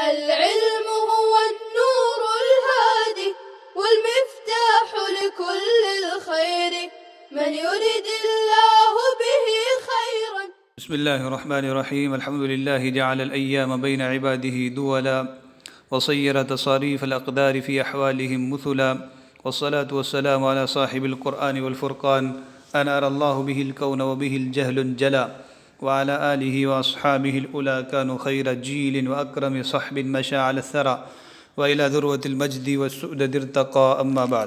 العلم هو النور الهادي والمفتاح لكل الخير من يرد الله به خيرا. بسم الله الرحمن الرحيم. الحمد لله جعل الأيام بين عباده دولا وصير تصاريف الأقدار في أحوالهم مثلا، والصلاة والسلام على صاحب القرآن والفرقان أنار الله به الكون وبه الجهل انجلى، وعلى آله وأصحابه الأولى كانوا خير جيل وأكرم صحب مشى على الثرى وإلى ذروة المجد والسؤدد ارتقى. أما بعد.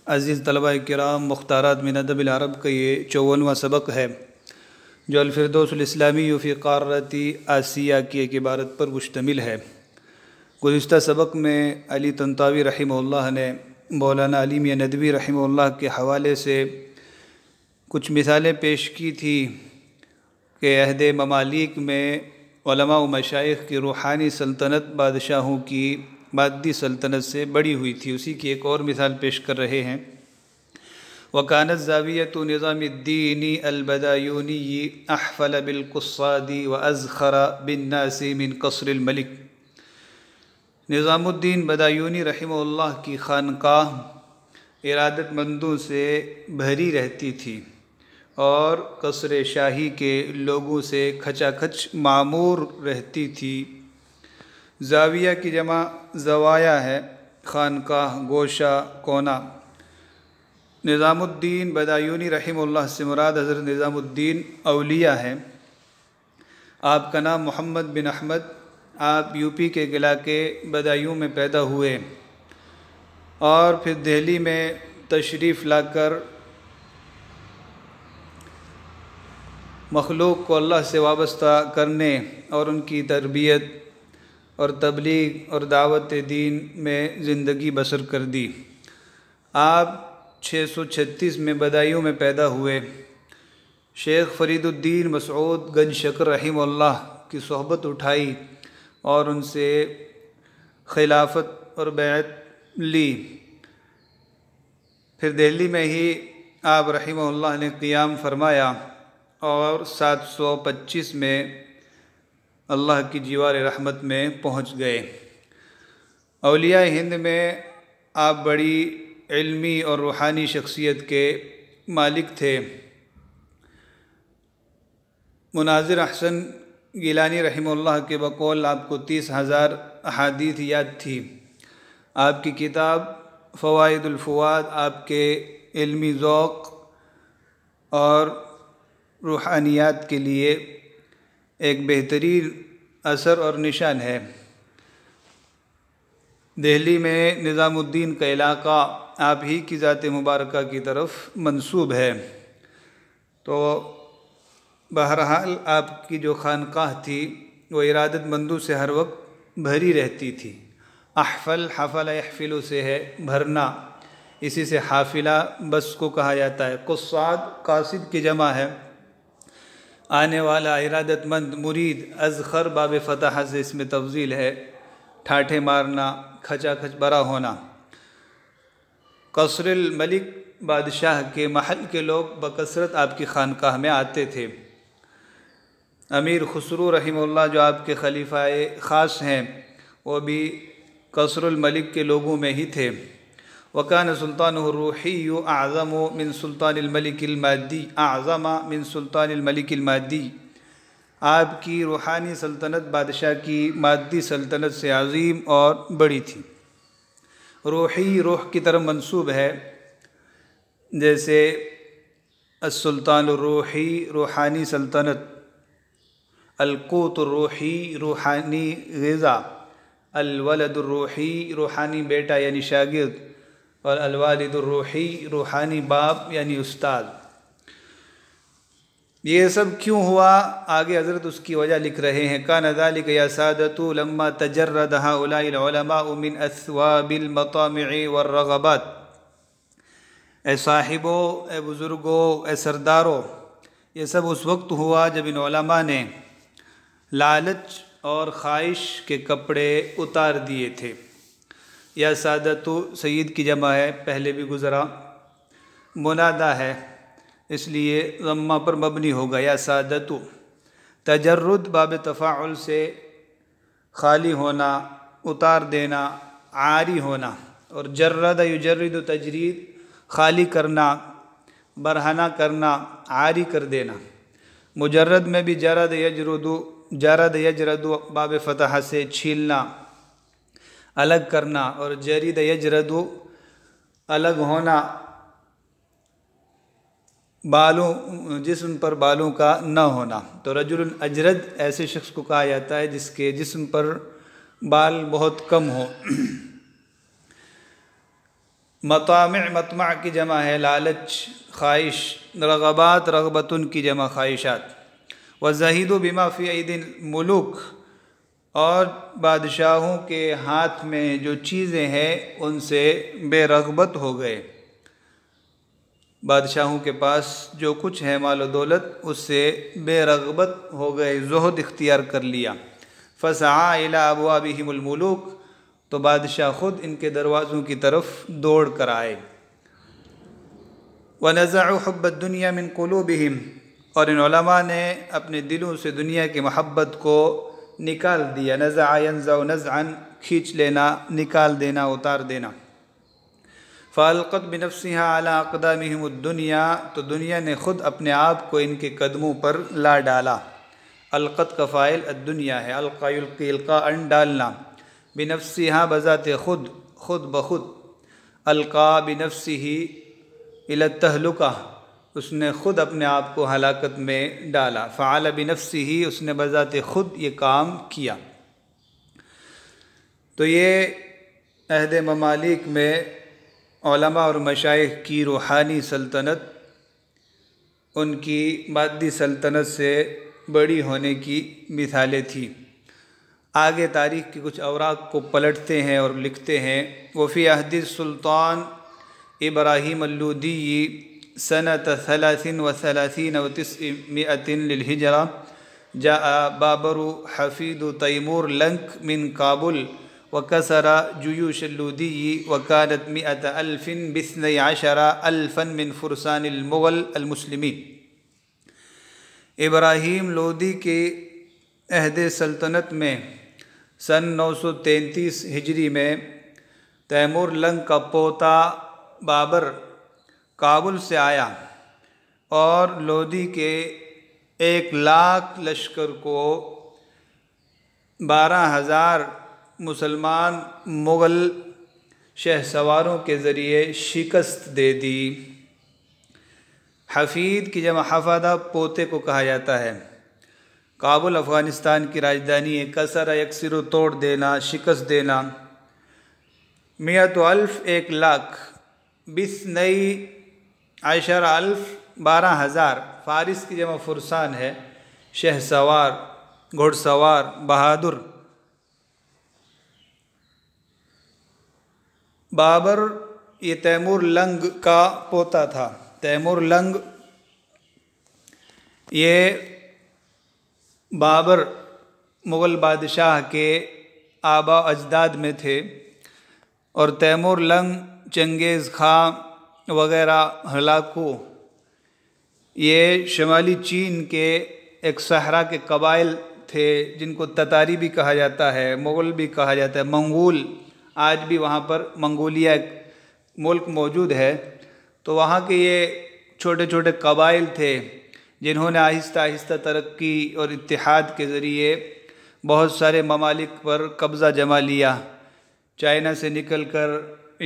عزیز طلباء کرام، مختارات من ادب العرب کا یہ 54واں سبق ہے جو الفردوس الاسلامی فی قارۃ آسیہ کی ایک عبارت پر مشتمل ہے۔ گزشتہ سبق میں علی طنطاوی رحمہ اللہ نے مولانا علی میاں ندوی رحمہ اللہ کے حوالے سے کچھ مثالیں پیش کی تھی کہ عہد ممالک میں علماء و مشائخ کی روحانی سلطنت بادشاہوں کی مادی سلطنت سے بڑی ہوئی تھی۔ اسی کی ایک اور مثال پیش کر رہے ہیں۔ وَكَانَتْ زَاوِيَةُ نِظَامِ الدِّينِ الْبَدَایُونِيِّ أَحْفَلَ بِالْقُصَّادِ وَأَزْخَرَ بِالنَّاسِ مِنْ قَصْرِ الْمَلِكِ۔ نظام الدین بدایونی رحمہ اللہ کی خانقاہ ارادت مندوں سے بھری رہتی تھی اور قصر شاہی کے لوگوں سے کھچا کھچ معمور رہتی تھی۔ زاویہ کی جمع زوایا ہے، خانقاہ، گوشہ، کونا۔ نظام الدین بدایونی رحمہ اللہ سے مراد حضرت نظام الدین اولیاء ہیں۔ آپ کا نام محمد بن احمد، آپ یو پی کے علاقے بدایوں میں پیدا ہوئے اور پھر دہلی میں تشریف لا کر مخلوق کو اللہ سے وابستہ کرنے اور ان کی تربیت اور تبلیغ اور دعوت دین میں زندگی بسر کر دی۔ آپ 636 میں بدایوں میں پیدا ہوئے۔ شیخ فرید الدین مسعود گنج شکر رحمہ اللہ کی صحبت اٹھائی اور ان سے خلافت اور بیعت لی۔ پھر دہلی میں ہی آپ رحمہ اللہ نے قیام فرمایا اور 725 میں اللہ کی جیوار رحمت میں پہنچ گئے۔ اولیاء ہند میں آپ بڑی علمی اور روحانی شخصیت کے مالک تھے۔ مناظر احسن گیلانی رحمہ اللہ کے بقول آپ کو 30,000 احادیث یاد تھی۔ آپ کی کتاب فوائد الفواد آپ کے علمی ذوق اور روحانیات کے لیے ایک بہترین اثر اور نشان ہے۔ دہلی میں نظام الدین کا علاقہ آپ ہی کی ذات مبارکہ کی طرف منسوب ہے، تو بہرحال آپ کی جو خانقاہ تھی وہ ارادت مندوں سے ہر وقت بھری رہتی تھی۔ احفل، حفل یحفل سے ہے بھرنا، اسی سے حافلہ بس کو کہا جاتا ہے۔ قصاد قاصد کی جمع ہے، آنے والا، ارادت مند، مرید۔ ازخر باب فتح سے اس میں تفضیل ہے، ٹھاٹھے مارنا، کھچا کھچ برا ہونا۔ قصر الملک، بادشاہ کے محل کے لوگ بکثرت آپ کی خانقاہ میں آتے تھے۔ امیر خسرو رحمہ اللہ جو آپ کے خلیفہ خاص ہیں وہ بھی قصر الملک کے لوگوں میں ہی تھے۔ وَكَانَ سُلْطَانُهُ الرُّوحِيُّ أَعْظَمُ مِنْ سُلْطَانِ الْمَلِكِ الْمَادِّي أَعْظَمَ مِنْ سُلْطَانِ الْمَلِكِ الْمَادِّي۔ آپ کی روحانی سلطنت بادشاہ کی مادی سلطنت سے عظیم اور بڑی تھی۔ روحی روح کی طرف منسوب ہے، جیسے السلطان الروحی روحانی سلطنت، القوت الروحی روحانی غذا، الولد الروحی روحانی بیٹا یعنی شاگرد، اور الوالد الروحی روحانی باپ یعنی استاد۔ یہ سب کیوں ہوا؟ آگے حضرت اس کی وجہ لکھ رہے ہیں۔ کان ذلک یا سادۃ لما تجرد هؤلاء العلماء من اثواب المطامع والرغبات۔ اے صاحبوں، اے بزرگوں، اے سرداروں، یہ سب اس وقت ہوا جب ان علماء نے لالچ اور خواہش کے کپڑے اتار دیے تھے۔ یا سادۃ سید کی جمع ہے، پہلے بھی گزرا، منادہ ہے اس لیے ضمہ پر مبنی ہوگا، یا سادۃ۔ تجرد باب تفاعل سے خالی ہونا، اتار دینا، عاری ہونا، اور جرد یجرد تجرید خالی کرنا، برہنہ کرنا، عاری کر دینا۔ مجرد میں بھی جرد یجرد باب فتح سے چھیلنا، الگ کرنا، اور جرید یجرد الگ ہونا، بالوں جسم پر بالوں کا نہ ہونا۔ تو رجل اجرد ایسے شخص کو کہا جاتا ہے جس کے جسم پر بال بہت کم ہو۔ مطامع، مطمع کی جمع ہے لالچ، خواہش۔ رغبات، رغبتن کی جمع خواہشات۔ وزہید بما فی اید الملوک، اور بادشاہوں کے ہاتھ میں جو چیزیں ہیں ان سے بے رغبت ہو گئے۔ بادشاہوں کے پاس جو کچھ ہے مال و دولت، اس سے بے رغبت ہو گئے، زہد اختیار کر لیا۔ فسعى الى ابوابهم الملوک، تو بادشاہ خود ان کے دروازوں کی طرف دوڑ کر آئے۔ وَنَزَعُوا حُبَّ الدُّنْيَا مِنْ قُلُوبِهِمْ، اور ان علماء نے اپنے دلوں سے دنیا کی محبت کو نکال دیا۔ نزع ينزع نزعا، کھینچ لینا، نکال دینا، اتار دینا۔ فَأَلْقَتْ بِنَفْسِهَا عَلَىٰ أَقْدَامِهِمُ الدُّنْيَا، تو دنیا نے خود اپنے آپ کو ان کے قدموں پر لا ڈالا۔ القت کا فاعل الدنیا ہے، القا یلقی القاء ڈالنا، بنفسها بذات خود، خود بخود، القا بنفسه الى التہلکہ، اس نے خود اپنے آپ کو ہلاکت میں ڈالا۔ فعل بنفسه، اس نے بذات خود یہ کام کیا۔ تو یہ عہد ممالک میں علماء اور مشائخ کی روحانی سلطنت ان کی مادی سلطنت سے بڑی ہونے کی مثالیں تھیں۔ آگے تاریخ کی کچھ اوراق کو پلٹتے ہیں اور لکھتے ہیں۔ وفی عہد السلطان ابراہیم اللودی سنة 33 و 900 للہجرہ جاء بابر حفید تیمور لنک من کابل وكسر جيوش اللودي وكانت 100,000 ب12,000 من فرسان المغل المسلمين۔ ابراہیم لودی کے عہد سلطنت میں سن 933 ہجری میں تیمور لنگ کا پوتا بابر کابل سے آیا اور لودی کے 1,00,000 لشکر کو 12,000 مسلمان مغل شہ سواروں کے ذریعے شکست دے دی۔ حفید کی جمع حفادہ پوتے کو کہا جاتا ہے۔ کابل افغانستان کی راجدھانی ہے۔ کسر یکسر توڑ دینا، شکست دینا۔ 100,000 1,00,000، 12,000 12,000، فارس کی جمع فرسان ہے، شہ سوار، گھڑ سوار، بہادر۔ بابر یہ تیمور لنگ کا پوتا تھا۔ تیمور لنگ یہ بابر مغل بادشاہ کے آبا اجداد میں تھے، اور تیمور لنگ، چنگیز خان وغیرہ ہلاکو یہ شمالی چین کے ایک صحرا کے قبائل تھے جن کو تتاری بھی کہا جاتا ہے، مغل بھی کہا جاتا ہے، منگول۔ آج بھی وہاں پر منگولیا ایک ملک موجود ہے۔ تو وہاں کے یہ چھوٹے چھوٹے قبائل تھے جنہوں نے آہستہ آہستہ ترقی اور اتحاد کے ذریعے بہت سارے ممالک پر قبضہ جما لیا، چائنا سے نکل کر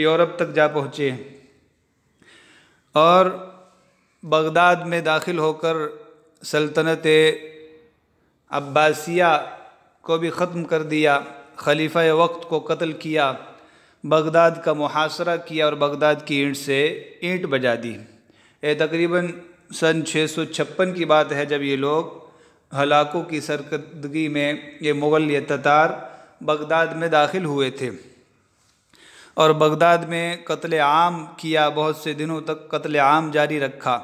یورپ تک جا پہنچے، اور بغداد میں داخل ہو کر سلطنت عباسیہ کو بھی ختم کر دیا، خلیفہ وقت کو قتل کیا، بغداد کا محاصرہ کیا اور بغداد کی اینٹ سے اینٹ بجا دی۔ یہ تقریباً سن 656 کی بات ہے جب یہ لوگ ہلاکو کی سرکردگی میں یہ مغل یہ تتار بغداد میں داخل ہوئے تھے، اور بغداد میں قتل عام کیا، بہت سے دنوں تک قتل عام جاری رکھا۔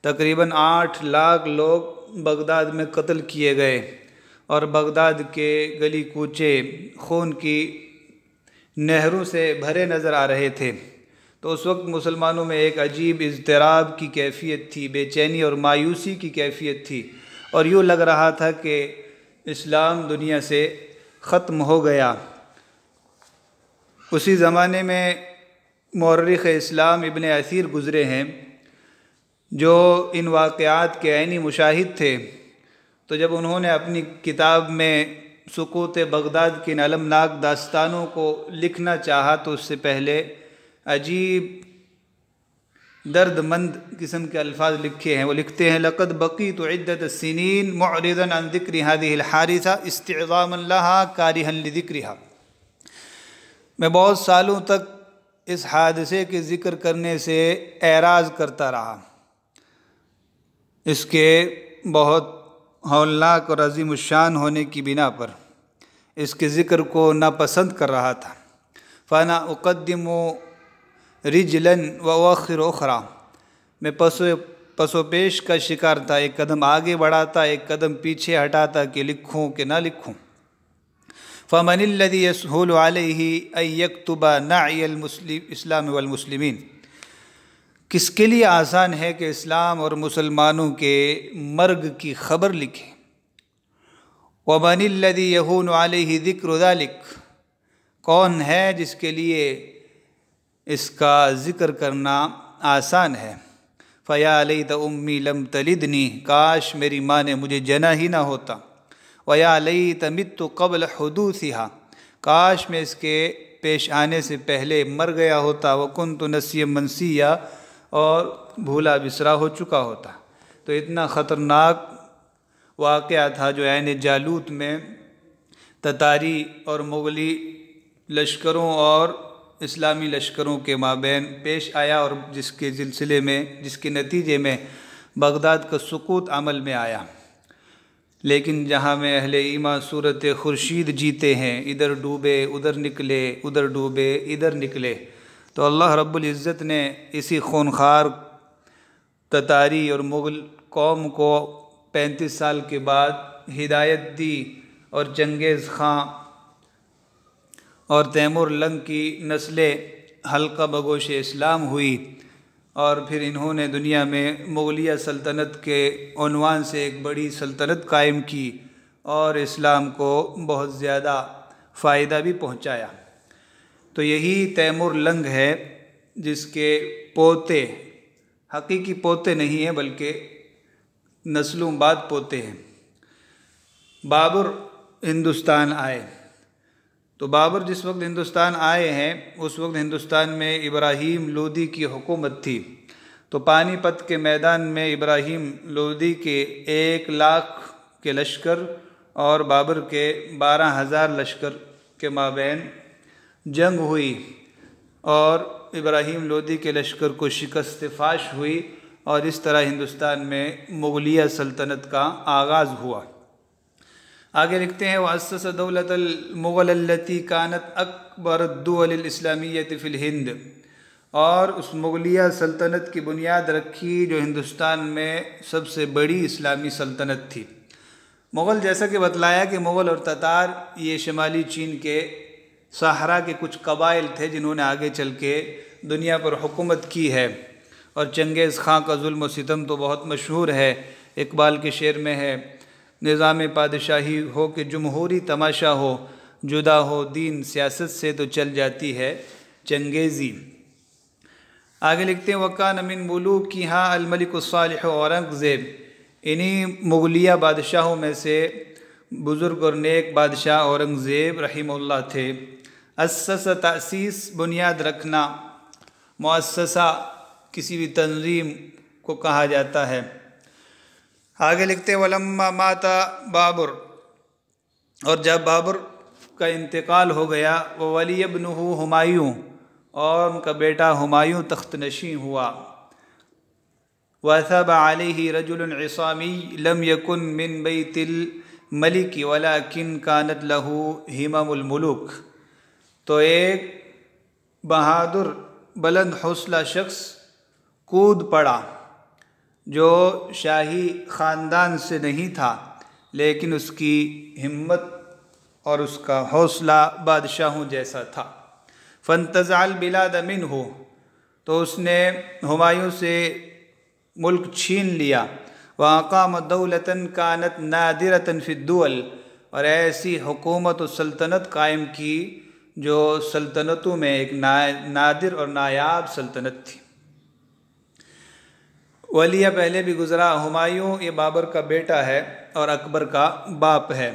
تقریباً 8,00,000 لوگ بغداد میں قتل کیے گئے، اور بغداد کے گلی کوچے خون کی نہروں سے بھرے نظر آ رہے تھے۔ تو اس وقت مسلمانوں میں ایک عجیب اضطراب کی کیفیت تھی، بے چینی اور مایوسی کی کیفیت تھی، اور یوں لگ رہا تھا کہ اسلام دنیا سے ختم ہو گیا۔ اسی زمانے میں مورخ اسلام ابن اثیر گزرے ہیں جو ان واقعات کے عینی مشاہد تھے، تو جب انہوں نے اپنی کتاب میں سقوط بغداد کی ان المناک داستانوں کو لکھنا چاہا تو اس سے پہلے عجیب درد مند قسم کے الفاظ لکھے ہیں۔ وہ لکھتے ہیں لقد بقیت عدۃ السنین معرضا عن ذکر هذه الحادثہ استعظاما لها کارہا لذکرها، میں بہت سالوں تک اس حادثے کے ذکر کرنے سے اعراض کرتا رہا، اس کے بہت ہولناک اور عظیم الشان ہونے کی بنا پر اس کے ذکر کو ناپسند کر رہا تھا۔ فانا اقدم رجلا واخر اخرى، میں پس و پیش کا شکار تھا، ایک قدم آگے بڑھاتا ایک قدم پیچھے ہٹاتا کہ لکھوں کہ نہ لکھوں۔ فمن الذي يسهل عليه ان يكتب نعي الاسلام والمسلمين، کس کے لیے آسان ہے کہ اسلام اور مسلمانوں کے مرگ کی خبر لکھے۔ ومن الذي يهون عليه ذکر ذلك، کون ہے جس کے لیے اس کا ذکر کرنا آسان ہے۔ فیا لیت امی لم تلدنی، کاش میری ماں نے مجھے جنا ہی نہ ہوتا۔ ویا لیت مت قبل حدوثها، کاش میں اس کے پیش آنے سے پہلے مر گیا ہوتا۔ وکنت نسیا منسیا، اور بھولا بسرا ہو چکا ہوتا۔ تو اتنا خطرناک واقعہ تھا جو عین جالوت میں تتاری اور مغلی لشکروں اور اسلامی لشکروں کے مابین پیش آیا، اور جس کے سلسلے میں، جس کے نتیجے میں بغداد کا سقوط عمل میں آیا۔ لیکن جہاں میں اہل ایمان صورت خورشید جیتے ہیں، ادھر ڈوبے ادھر نکلے، ادھر ڈوبے ادھر نکلے، تو اللہ رب العزت نے اسی خونخوار تتاری اور مغل قوم کو 35 سال کے بعد ہدایت دی، اور چنگیز خاں اور تیمور لنگ کی نسلیں حلقہ بگوش اسلام ہوئی، اور پھر انہوں نے دنیا میں مغلیہ سلطنت کے عنوان سے ایک بڑی سلطنت قائم کی اور اسلام کو بہت زیادہ فائدہ بھی پہنچایا۔ تو یہی تیمور لنگ ہے جس کے پوتے، حقیقی پوتے نہیں ہیں بلکہ نسلوں بعد پوتے ہیں، بابر ہندوستان آئے۔ تو بابر جس وقت ہندوستان آئے ہیں اس وقت ہندوستان میں ابراہیم لودھی کی حکومت تھی۔ تو پانی پت کے میدان میں ابراہیم لودھی کے 1 لاکھ کے لشکر اور بابر کے 12,000 لشکر کے مابین جنگ ہوئی، اور ابراہیم لودھی کے لشکر کو شکست فاش ہوئی، اور اس طرح ہندوستان میں مغلیہ سلطنت کا آغاز ہوا۔ آگے لکھتے ہیں وَأَسَّسَ دَوْلَةَ الْمُغَلَ الَّتِي كَانَتْ أَكْبَرَ الدُّوَلِ الْإِسْلَامِيَّةِ فِي الْهِنْدِ، اور اس مغلیہ سلطنت کی بنیاد رکھی جو ہندوستان میں سب سے بڑی اسلامی سلطنت تھی۔ مغل، جیسا کہ بتلایا کہ مغل اور تتار یہ شمالی چین کے صحرا کے کچھ قبائل تھے جنہوں نے آگے چل کے دنیا پر حکومت کی ہے، اور چنگیز خاں کا ظلم و ستم تو بہت مشہور ہے۔ اقبال کے شعر میں ہے نظام پادشاہی ہو کہ جمہوری تماشا ہو، جدا ہو دین سیاست سے تو چل جاتی ہے چنگیزی۔ آگے لکھتے ہیں وَكَانَ مِن مُلُوكِهَا الْمَلِكُ الصَّالِحُ اورنگزیب، انہی مغلیہ بادشاہوں میں سے بزرگ اور نیک بادشاہ اورنگزیب رحمہ اللہ تھے۔ اسس، تأسیس، بنیاد رکھنا، مؤسسہ کسی بھی تنظیم کو کہا جاتا ہے۔ آگے لکھتے وَلَمَّا مَاتَ بابر، اور جب بابر کا انتقال ہو گیا، وَوَلِيَ ابْنُهُ ہمایوں، اور ان کا بیٹا ہمایوں تخت نشین ہوا۔ وَثَبَ عَلَيْهِ رَجُلٌ عِصَامِيٌّ لَمْ يَكُنْ مِنْ بَيْتِ الْمَلِكِ وَلَكِنْ كَانَتْ لَهُ ہِمَمُ الْمُلُوكِ، تو ایک بہادر بلند حوصلہ شخص کود پڑا جو شاہی خاندان سے نہیں تھا، لیکن اس کی ہمت اور اس کا حوصلہ بادشاہوں جیسا تھا۔ فانتزع البلاد منہ، تو اس نے ہمایوں سے ملک چھین لیا۔ وَأَقَامَ دَوْلَةً كَانَتْ نَادِرَةً فِي الدُّوَلِ، اور ایسی حکومت و سلطنت قائم کی جو سلطنتوں میں ایک نادر اور نایاب سلطنت تھی۔ ولیہ پہلے بھی گزرا، ہمایوں یہ بابر کا بیٹا ہے اور اکبر کا باپ ہے۔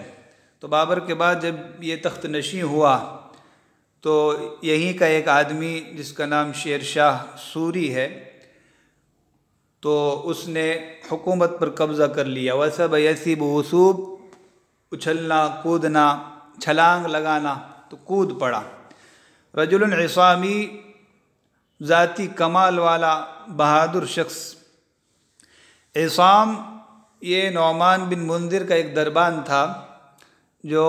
تو بابر کے بعد جب یہ تخت نشین ہوا تو یہیں کا ایک آدمی جس کا نام شیر شاہ سوری ہے، تو اس نے حکومت پر قبضہ کر لیا۔ وَسَبَ يَسِبُ وُسُوب، اچھلنا کودنا، چھلانگ لگانا، تو کود پڑا۔ رجل عصامی، ذاتی کمال والا بہادر شخص۔ عصام یہ نعمان بن منذر کا ایک دربان تھا جو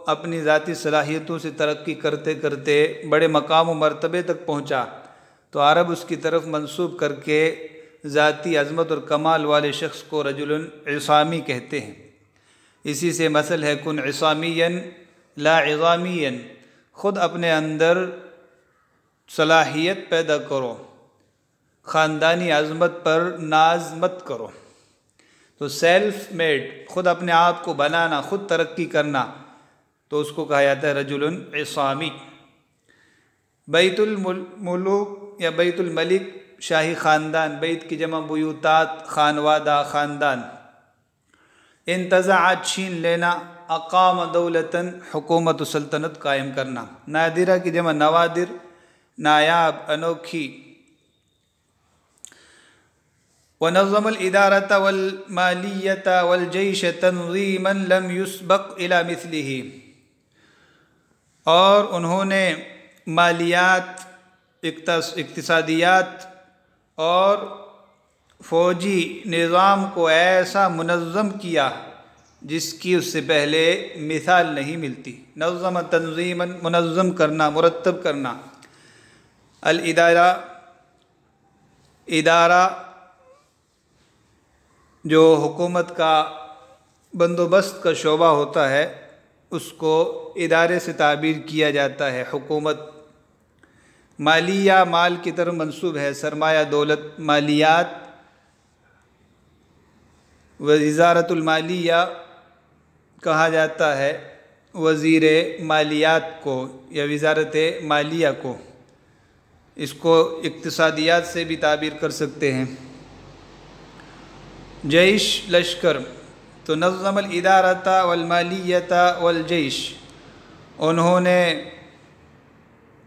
اپنی ذاتی صلاحیتوں سے ترقی کرتے کرتے بڑے مقام و مرتبے تک پہنچا، تو عرب اس کی طرف منسوب کر کے ذاتی عظمت اور کمال والے شخص کو رجل عصامی کہتے ہیں۔ اسی سے مثل ہے کن عصامیا لا عظامیا، خود اپنے اندر صلاحیت پیدا کرو، خاندانی عظمت پر ناز مت کرو۔ تو سیلف میڈ، خود اپنے آپ کو بنانا، خود ترقی کرنا، تو اس کو کہا جاتا ہے رجل عصامی۔ بیت الملوک یا بیت الملک، شاہی خاندان، بیت کی جمع بیوتات، خانوادہ، خاندان۔ انتزع، چھین لینا، اقام دولتاً، حکومت و سلطنت قائم کرنا۔ نادرہ کی جمع نوادر، نایاب، انوکھی۔ ونظم الادارة والمالیة والجیش تنظیما لم یسبق الى مثلہ، اور انہوں نے مالیات، اقتصادیات اور فوجی نظام کو ایسا منظم کیا جس کی اس سے پہلے مثال نہیں ملتی۔ نظم تنظیما، منظم کرنا، مرتب کرنا۔ الادارہ، ادارہ جو حکومت کا بندوبست کا شعبہ ہوتا ہے اس کو ادارے سے تعبیر کیا جاتا ہے، حکومت۔ مالیہ، مال کی طرف منسوب ہے، سرمایہ دولت، مالیات۔ وزارت المالیہ کہا جاتا ہے وزیر مالیات کو یا وزارت مالیہ کو، اس کو اقتصادیات سے بھی تعبیر کر سکتے ہیں۔ جیش، لشکر۔ تو نظم الادارۃ والمالیۃ والجیش، انہوں نے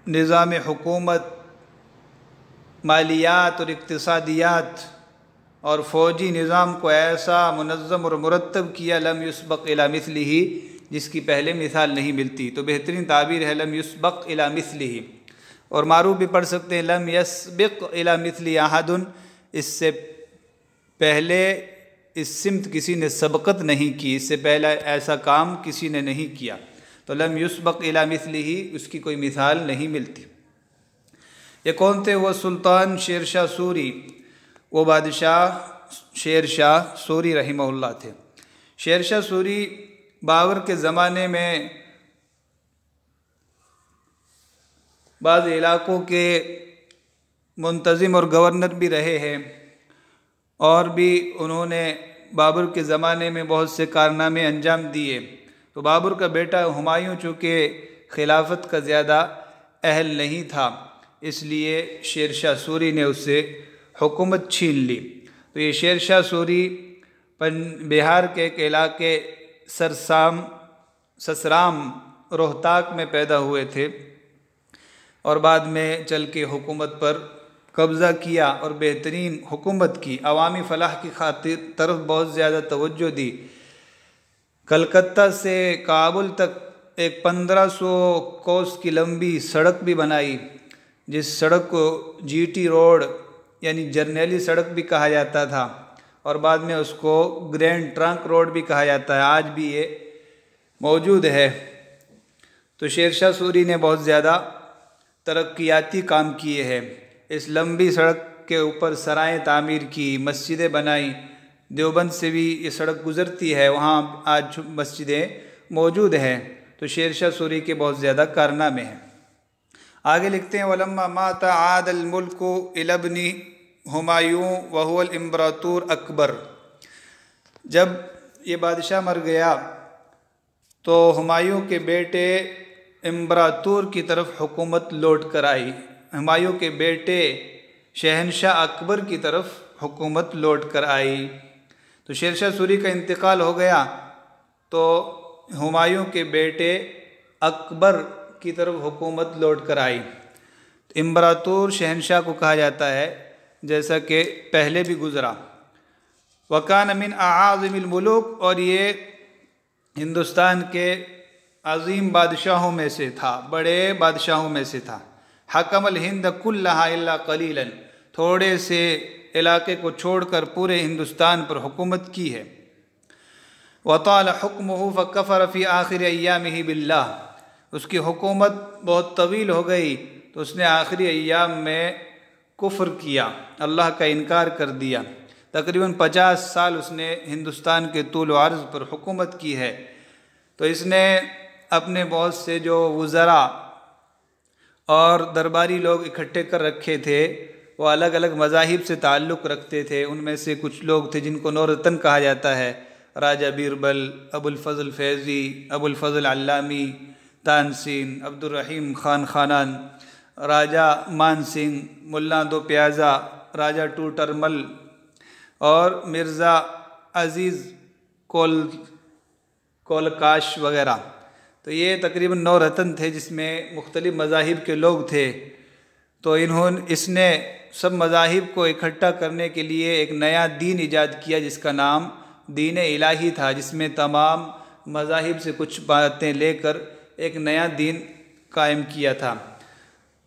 نظام حکومت، مالیات اور اقتصادیات اور فوجی نظام کو ایسا منظم اور مرتب کیا لم یسبق الی مثلہ، جس کی پہلے مثال نہیں ملتی۔ تو بہترین تعبیر ہے لم یسبق الی مثلہ، اور معروف بھی پڑھ سکتے ہیں لم یسبق الی مثلہ احد، اس سے پہلے اس سمت کسی نے سبقت نہیں کی، اس سے پہلے ایسا کام کسی نے نہیں کیا۔ تو لم یسبق الی مثلہ، اس کی کوئی مثال نہیں ملتی۔ یہ کون تھے؟ وہ سلطان شیر شاہ سوری، وہ بادشاہ شیر شاہ سوری رحمہ اللہ تھے۔ شیر شاہ سوری بابر کے زمانے میں بعض علاقوں کے منتظم اور گورنر بھی رہے ہیں، اور بھی انہوں نے بابر کے زمانے میں بہت سے کارنامے انجام دیے۔ تو بابر کا بیٹا ہمایوں چونکہ خلافت کا زیادہ اہل نہیں تھا، اس لیے شیر شاہ سوری نے اس سے حکومت چھین لی۔ تو یہ شیر شاہ سوری بہار کے ایک علاقے سسرام روہتاک میں پیدا ہوئے تھے، اور بعد میں چل کے حکومت پر قبضہ کیا اور بہترین حکومت کی، عوامی فلاح کی خاطر طرف بہت زیادہ توجہ دی۔ کلکتہ سے کابل تک ایک 1500 کوس کی لمبی سڑک بھی بنائی، جس سڑک کو جی ٹی روڈ یعنی جرنیلی سڑک بھی کہا جاتا تھا، اور بعد میں اس کو گرینڈ ٹرنک روڈ بھی کہا جاتا ہے، آج بھی یہ موجود ہے۔ تو شیر شاہ سوری نے بہت زیادہ ترقیاتی کام کیے ہیں۔ اس لمبی سڑک کے اوپر سرائیں تعمیر کی، مسجدیں بنائیں۔ دیوبند سے بھی یہ سڑک گزرتی ہے، وہاں آج مسجدیں موجود ہیں۔ تو شیر شاہ سوری کے بہت زیادہ کارنامے ہیں۔ آگے لکھتے ہیں وَلَمَّا مَاتَ عَادَ الْمُلْكُ إِلَى ابْنِ ہمایوں وَهُوَ الْإِمْبَرَاطُورُ اکبر، جب یہ بادشاہ مر گیا تو ہمایوں کے بیٹے امبراطور کی طرف حکومت لوٹ کر آئی، ہمایوں کے بیٹے شہنشاہ اکبر کی طرف حکومت لوٹ کر آئی۔ تو شیر شاہ سوری کا انتقال ہو گیا تو ہمایوں کے بیٹے اکبر کی طرف حکومت لوٹ کر آئی۔ امبراطور شہنشاہ کو کہا جاتا ہے، جیسا کہ پہلے بھی گزرا۔ وَكَانَ مِنْ أَعَاظِمِ الْمُلُوكِ، اور یہ ہندوستان کے عظیم بادشاہوں میں سے تھا، بڑے بادشاہوں میں سے تھا۔ حکم الہند كلها الا قلیلا، تھوڑے سے علاقے کو چھوڑ کر پورے ہندوستان پر حکومت کی ہے۔ وطال حکمہ فکفر فی آخر ایامہ باللہ، اس کی حکومت بہت طویل ہو گئی تو اس نے آخری ایام میں کفر کیا، اللہ کا انکار کر دیا۔ تقریباً 50 سال اس نے ہندوستان کے طول و عرض پر حکومت کی ہے۔ تو اس نے اپنے بہت سے جو وزراء اور درباری لوگ اکٹھے کر رکھے تھے، وہ الگ الگ مذاہب سے تعلق رکھتے تھے۔ ان میں سے کچھ لوگ تھے جن کو نورتن کہا جاتا ہے، راجہ بیربل، ابو الفضل فیضی، ابو الفضل علامی، تانسین، عبد الرحیم خان خانان، راجہ مان سنگھ، ملا دو پیازا، راجہ ٹوٹرمل اور مرزا عزیز کولکاش وغیرہ۔ تو یہ تقریباً 9 رتن تھے جس میں مختلف مذاہب کے لوگ تھے۔ تو اس نے سب مذاہب کو اکٹھا کرنے کے لیے ایک نیا دین ایجاد کیا جس کا نام دین الہی تھا، جس میں تمام مذاہب سے کچھ باتیں لے کر ایک نیا دین قائم کیا تھا۔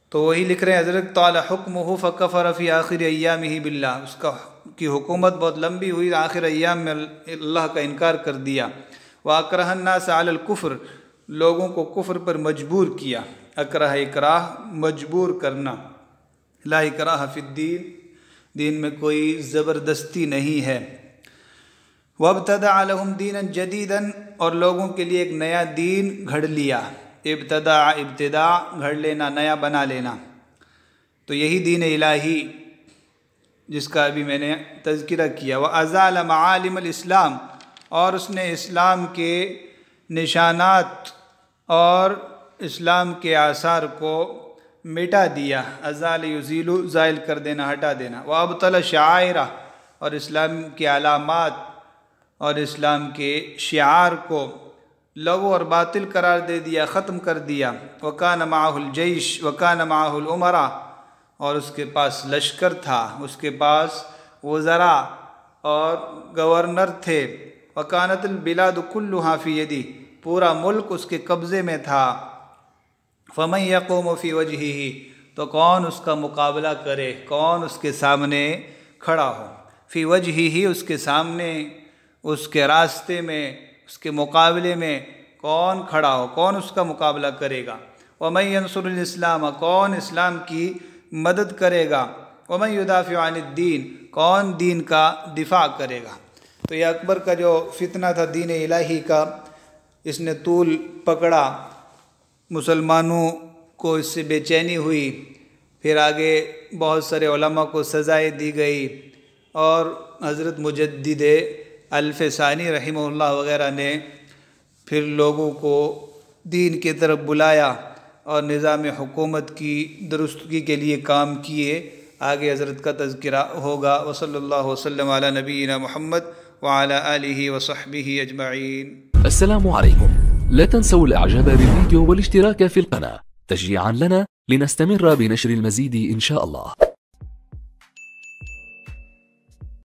تو وہی لکھ رہے ہیں حضرت طال حکمہ فکفر فی آخر ایامہ باللہ، اس کی حکومت بہت لمبی ہوئی، آخر ایام میں اللہ کا انکار کر دیا۔ وَأَكْرَهَ النَّاسَ عَلَى الْكُفْرِ، لوگوں کو کفر پر مجبور کیا۔ اکراہ اکراہ، مجبور کرنا۔ لا اکراہ فی الدین، دین میں کوئی زبردستی نہیں ہے۔ وَابْتَدَعَ لَهُمْ دِينًا جَدِيدًا، اور لوگوں کے لیے ایک نیا دین گھڑ لیا۔ ابتداء گھڑ لینا، نیا بنا لینا۔ تو یہی دین الہی جس کا ابھی میں نے تذکرہ کیا۔ وَأَزَالَ مَعَالِمَ الْإِسْلَامِ، اور اس نے اسلام کے نشانات اور اسلام کے آثار کو مٹا دیا۔ ازال یزیل، زائل کر دینا، ہٹا دینا۔ وَأَبْطَلَ شَعَائِرَ، اور اسلام کے علامات اور اسلام کے شعار کو لغو اور باطل قرار دے دیا، ختم کر دیا۔ وَكَانَ مَعَهُ الْجَيْشِ وَكَانَ مَعَهُ الْأُمَرَا، اور اس کے پاس لشکر تھا، اس کے پاس وزراء اور گورنر تھے۔ وَكَانَتِ الْبِلَادُ كُلُّهَا فِي يَدِهِ، پورا ملک اس کے قبضے میں تھا۔ فَمَنْ يَقُومُ فِي وَجْهِهِ، تو کون اس کا مقابلہ کرے، کون اس کے سامنے کھڑا ہو۔ فِي وَجْهِهِ، اس کے سامنے، اس کے راستے میں، اس کے مقابلے میں کون کھڑا ہو، کون اس کا مقابلہ کرے گا۔ وَمَنْ يَنْصُرُ الْإِسْلَامَ، کون اسلام کی مدد کرے گا۔ وَمَنْ يُدَافِعُ عَنِ الدِّينِ، کون دین کا دفاع کرے گا۔ تو یہ اکبر کا جو فتنہ تھا دین الہی کا، اس نے طول پکڑا، مسلمانوں کو اس سے بے چینی ہوئی، پھر آگے بہت سارے علماء کو سزائیں دی گئی، اور حضرت مجدد الف ثانی رحمہ اللہ وغیرہ نے پھر لوگوں کو دین کی طرف بلایا اور نظام حکومت کی درستگی کے لیے کام کیے۔ آگے حضرت کا تذکرہ ہوگا۔ وصلی اللہ وسلم علی نبینا محمد وعلى آله وصحبه أجمعين. السلام عليكم. لا تنسوا الإعجاب بالفيديو والاشتراك في القناة تشجيعا لنا لنستمر بنشر المزيد إن شاء الله.